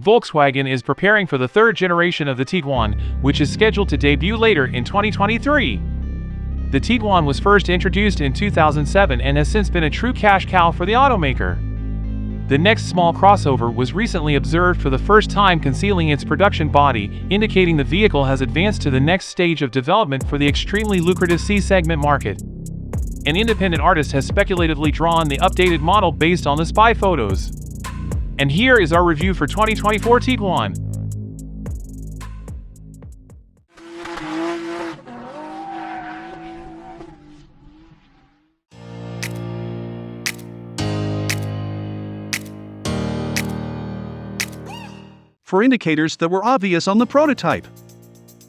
Volkswagen is preparing for the third generation of the Tiguan, which is scheduled to debut later in 2023. The Tiguan was first introduced in 2007 and has since been a true cash cow for the automaker. The next small crossover was recently observed for the first time concealing its production body, indicating the vehicle has advanced to the next stage of development for the extremely lucrative C-segment market. An independent artist has speculatively drawn the updated model based on the spy photos. And here is our review for 2024 Tiguan. For indicators that were obvious on the prototype.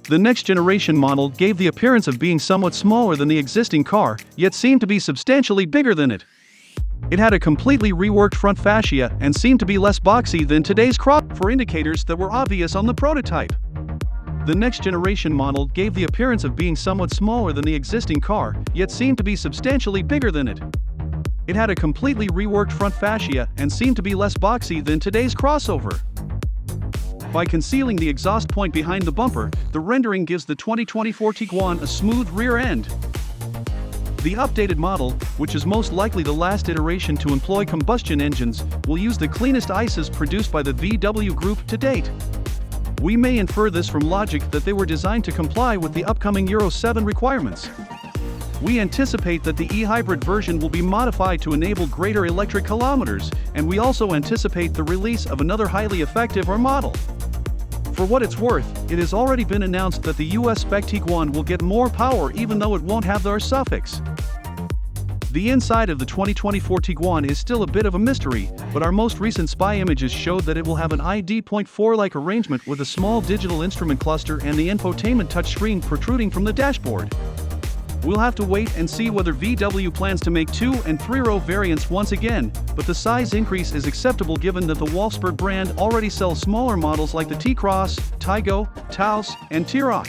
The next generation model gave the appearance of being somewhat smaller than the existing car, yet seemed to be substantially bigger than it. It had a completely reworked front fascia and seemed to be less boxy than today's crop. For indicators that were obvious on the prototype. The next generation model gave the appearance of being somewhat smaller than the existing car, yet seemed to be substantially bigger than it. It had a completely reworked front fascia and seemed to be less boxy than today's crossover. By concealing the exhaust point behind the bumper, the rendering gives the 2024 Tiguan a smooth rear end. The updated model, which is most likely the last iteration to employ combustion engines, will use the cleanest ICEs produced by the VW Group to date. We may infer this from logic that they were designed to comply with the upcoming Euro 7 requirements. We anticipate that the e-hybrid version will be modified to enable greater electric kilometers, and we also anticipate the release of another highly effective R model. For what it's worth, it has already been announced that the US spec Tiguan will get more power even though it won't have the R suffix. The inside of the 2024 Tiguan is still a bit of a mystery, but our most recent spy images showed that it will have an ID.4-like arrangement with a small digital instrument cluster and the infotainment touchscreen protruding from the dashboard. We'll have to wait and see whether VW plans to make 2- and 3-row variants once again, but the size increase is acceptable given that the Wolfsburg brand already sells smaller models like the T-Cross, Tigo, Taos, and T-Roc.